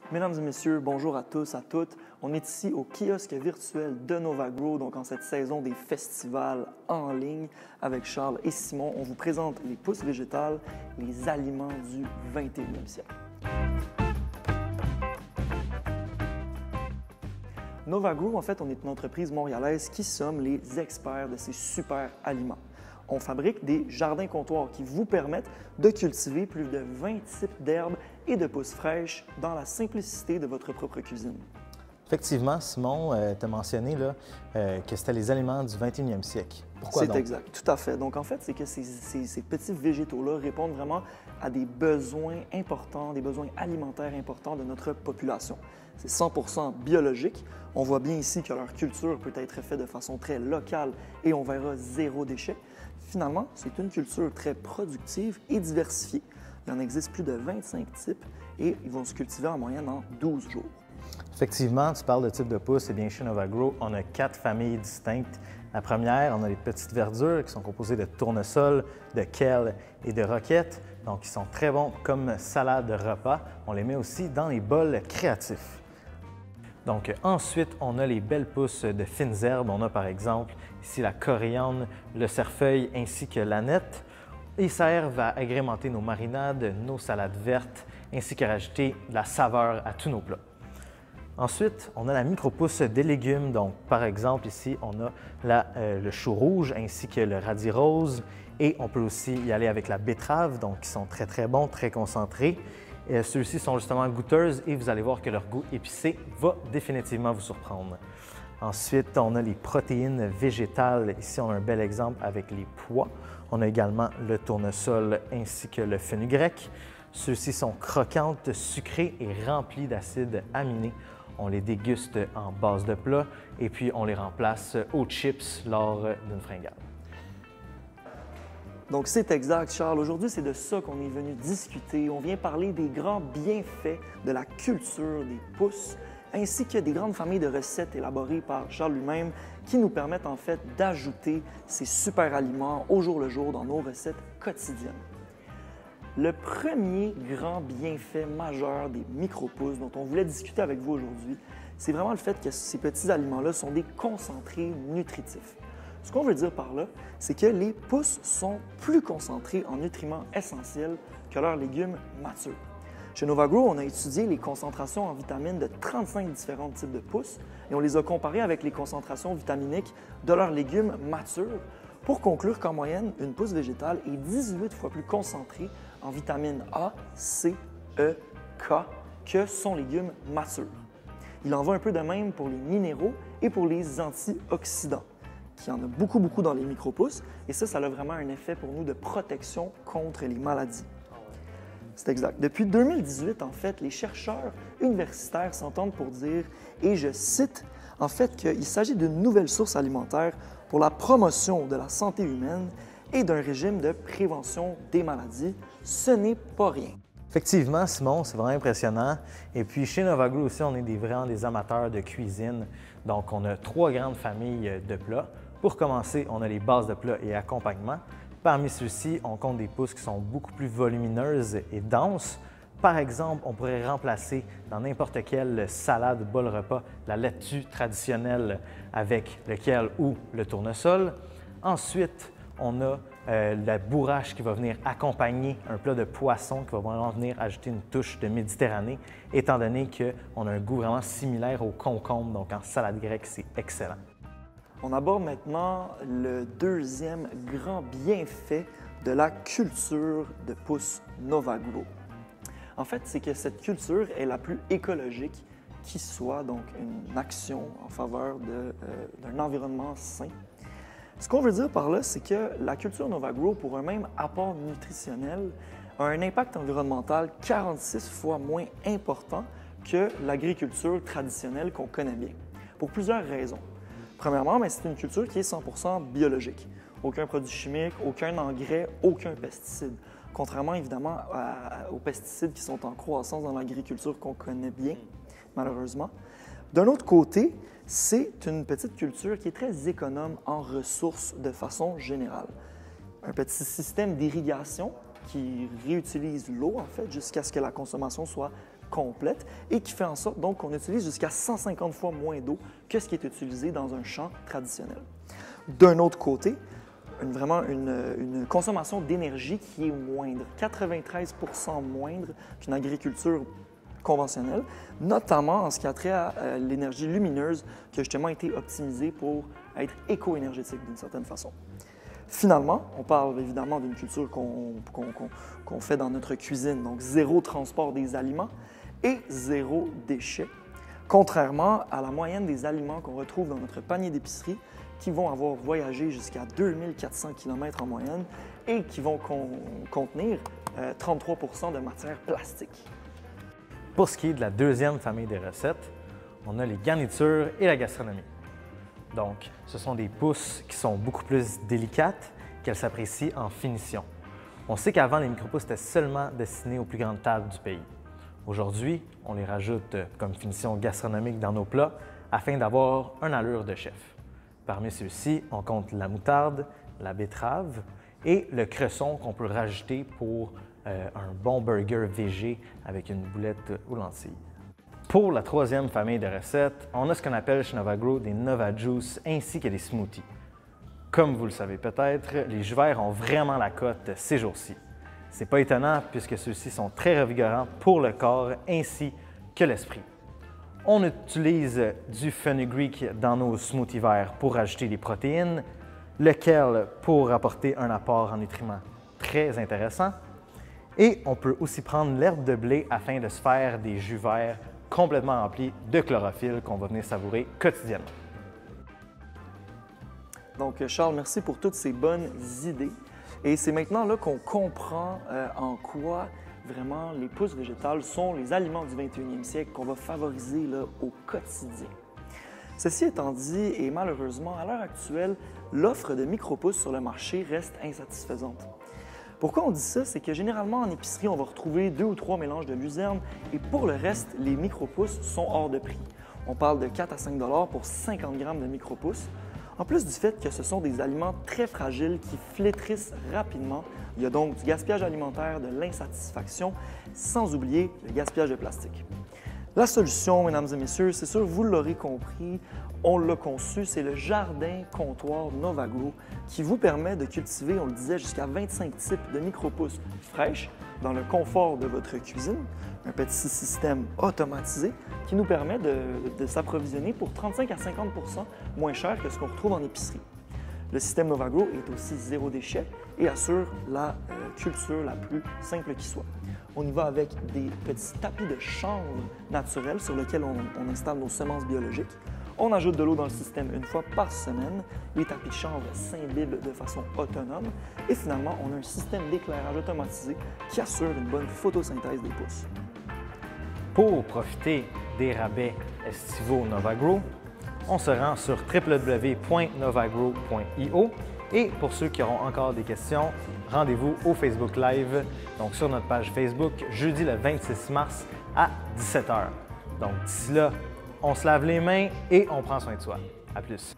Mesdames et messieurs, bonjour à tous, à toutes. On est ici au kiosque virtuel de Novagrow, donc en cette saison des festivals en ligne. Avec Charles et Simon, on vous présente les pousses végétales, les aliments du 21e siècle. Novagrow, en fait, on est une entreprise montréalaise qui sommes les experts de ces super aliments. On fabrique des jardins-comptoirs qui vous permettent de cultiver plus de 20 types d'herbes et de pousses fraîches dans la simplicité de votre propre cuisine. Effectivement, Simon, tu as mentionné là, que c'était les aliments du 21e siècle. Pourquoi donc? C'est exact, tout à fait. Donc en fait, c'est que ces petits végétaux-là répondent vraiment à des besoins importants, des besoins alimentaires importants de notre population. C'est 100% biologique. On voit bien ici que leur culture peut être faite de façon très locale et on verra zéro déchet. Finalement, c'est une culture très productive et diversifiée. Il en existe plus de 25 types et ils vont se cultiver en moyenne en 12 jours. Effectivement, tu parles de type de pousses. Eh bien, chez Novagrow, on a 4 familles distinctes. La première, on a les petites verdures qui sont composées de tournesol, de kale et de roquette. Donc, ils sont très bons comme salade de repas. On les met aussi dans les bols créatifs. Donc, ensuite, on a les belles pousses de fines herbes. On a par exemple ici la coriandre, le cerfeuil ainsi que l'aneth. Ils servent à agrémenter nos marinades, nos salades vertes, ainsi qu'à rajouter de la saveur à tous nos plats. Ensuite, on a la micro-pousse des légumes. Donc, par exemple, ici, on a le chou rouge ainsi que le radis rose. Et on peut aussi y aller avec la betterave, donc qui sont très bons, très concentrés. Ceux-ci sont justement goûteuses et vous allez voir que leur goût épicé va définitivement vous surprendre. Ensuite, on a les protéines végétales. Ici, on a un bel exemple avec les pois. On a également le tournesol ainsi que le fenugrec. Ceux-ci sont croquantes, sucrées et remplies d'acides aminés. On les déguste en base de plat et puis on les remplace aux chips lors d'une fringale. Donc c'est exact, Charles. Aujourd'hui, c'est de ça qu'on est venu discuter. On vient parler des grands bienfaits de la culture des pousses, ainsi que des grandes familles de recettes élaborées par Charles lui-même qui nous permettent en fait d'ajouter ces super aliments au jour le jour dans nos recettes quotidiennes. Le premier grand bienfait majeur des micro-pousses dont on voulait discuter avec vous aujourd'hui, c'est vraiment le fait que ces petits aliments-là sont des concentrés nutritifs. Ce qu'on veut dire par là, c'est que les pousses sont plus concentrées en nutriments essentiels que leurs légumes matures. Chez Novagrow, on a étudié les concentrations en vitamines de 35 différents types de pousses et on les a comparées avec les concentrations vitaminiques de leurs légumes matures pour conclure qu'en moyenne, une pousse végétale est 18 fois plus concentrée en vitamines A, C, E, K que son légume mature. Il en va un peu de même pour les minéraux et pour les antioxydants, qui en a beaucoup dans les micro-pousses, et ça a vraiment un effet pour nous de protection contre les maladies. C'est exact. Depuis 2018, en fait, les chercheurs universitaires s'entendent pour dire, et je cite, en fait, qu'il s'agit d'une nouvelle source alimentaire pour la promotion de la santé humaine et d'un régime de prévention des maladies. Ce n'est pas rien. Effectivement, Simon, c'est vraiment impressionnant. Et puis, chez Novagrow aussi, on est vraiment des amateurs de cuisine. Donc, on a 3 grandes familles de plats. Pour commencer, on a les bases de plats et accompagnements. Parmi ceux-ci, on compte des pousses qui sont beaucoup plus volumineuses et denses. Par exemple, on pourrait remplacer dans n'importe quelle salade ou bol repas la laitue traditionnelle avec le kale ou le tournesol. Ensuite, on a la bourrache qui va venir accompagner un plat de poisson qui va vraiment venir ajouter une touche de Méditerranée, étant donné qu'on a un goût vraiment similaire au concombre, donc en salade grecque, c'est excellent. On aborde maintenant le deuxième grand bienfait de la culture de pousses Novagrow. En fait, c'est que cette culture est la plus écologique qui soit, donc une action en faveur d'un environnement sain. Ce qu'on veut dire par là, c'est que la culture Novagrow, pour un même apport nutritionnel, a un impact environnemental 46 fois moins important que l'agriculture traditionnelle qu'on connaît bien, pour plusieurs raisons. Premièrement, c'est une culture qui est 100% biologique. Aucun produit chimique, aucun engrais, aucun pesticide. Contrairement évidemment aux pesticides qui sont en croissance dans l'agriculture qu'on connaît bien, malheureusement. D'un autre côté, c'est une petite culture qui est très économe en ressources de façon générale. Un petit système d'irrigation qui réutilise l'eau, en fait, jusqu'à ce que la consommation soit complète et qui fait en sorte donc qu'on utilise jusqu'à 150 fois moins d'eau que ce qui est utilisé dans un champ traditionnel. D'un autre côté, vraiment une consommation d'énergie qui est moindre, 93 % moindre qu'une agriculture conventionnelle, notamment en ce qui a trait à l'énergie lumineuse qui a justement été optimisée pour être éco-énergétique d'une certaine façon. Finalement, on parle évidemment d'une culture qu'on fait dans notre cuisine, donc zéro transport des aliments et zéro déchet, contrairement à la moyenne des aliments qu'on retrouve dans notre panier d'épicerie qui vont avoir voyagé jusqu'à 2400 km en moyenne et qui vont contenir 33 % de matière plastique. Pour ce qui est de la deuxième famille des recettes, on a les garnitures et la gastronomie. Donc, ce sont des pousses qui sont beaucoup plus délicates, qu'elles s'apprécient en finition. On sait qu'avant, les micro-pousses étaient seulement destinées aux plus grandes tables du pays. Aujourd'hui, on les rajoute comme finition gastronomique dans nos plats afin d'avoir une allure de chef. Parmi ceux-ci, on compte la moutarde, la betterave et le cresson qu'on peut rajouter pour un bon burger végé avec une boulette aux lentilles. Pour la troisième famille de recettes, on a ce qu'on appelle chez Nova Grow des Nova Juice ainsi que des smoothies. Comme vous le savez peut-être, les jus verts ont vraiment la cote ces jours-ci. C'est pas étonnant puisque ceux-ci sont très revigorants pour le corps ainsi que l'esprit. On utilise du fenugreek dans nos smoothies verts pour ajouter des protéines, le kale pour apporter un apport en nutriments très intéressant et on peut aussi prendre l'herbe de blé afin de se faire des jus verts complètement remplis de chlorophylle qu'on va venir savourer quotidiennement. Donc Charles, merci pour toutes ces bonnes idées. Et c'est maintenant là qu'on comprend en quoi vraiment les pousses végétales sont les aliments du 21e siècle qu'on va favoriser là, au quotidien. Ceci étant dit, et malheureusement, à l'heure actuelle, l'offre de micro-pousses sur le marché reste insatisfaisante. Pourquoi on dit ça? C'est que généralement en épicerie, on va retrouver 2 ou 3 mélanges de luzerne et pour le reste, les micro-pousses sont hors de prix. On parle de 4 à 5 $ pour 50 grammes de micro-pousses. En plus du fait que ce sont des aliments très fragiles qui flétrissent rapidement, il y a donc du gaspillage alimentaire, de l'insatisfaction, sans oublier le gaspillage de plastique. La solution, mesdames et messieurs, c'est sûr, vous l'aurez compris, on l'a conçu, c'est le jardin comptoir Nova Grow qui vous permet de cultiver, on le disait, jusqu'à 25 types de micro-pousses fraîches dans le confort de votre cuisine. Un petit système automatisé qui nous permet de s'approvisionner pour 35 à 50 % moins cher que ce qu'on retrouve en épicerie. Le système Nova Grow est aussi zéro déchet et assure la culture la plus simple qui soit. On y va avec des petits tapis de chanvre naturels sur lesquels on installe nos semences biologiques. On ajoute de l'eau dans le système une fois par semaine. Les tapis de chanvre s'imbibent de façon autonome. Et finalement, on a un système d'éclairage automatisé qui assure une bonne photosynthèse des pousses. Pour profiter des rabais estivaux Nova Grow, on se rend sur www.novagrow.io et pour ceux qui auront encore des questions, rendez-vous au Facebook Live, donc sur notre page Facebook, jeudi le 26 mars à 17 h. Donc d'ici là, on se lave les mains et on prend soin de soi. À plus!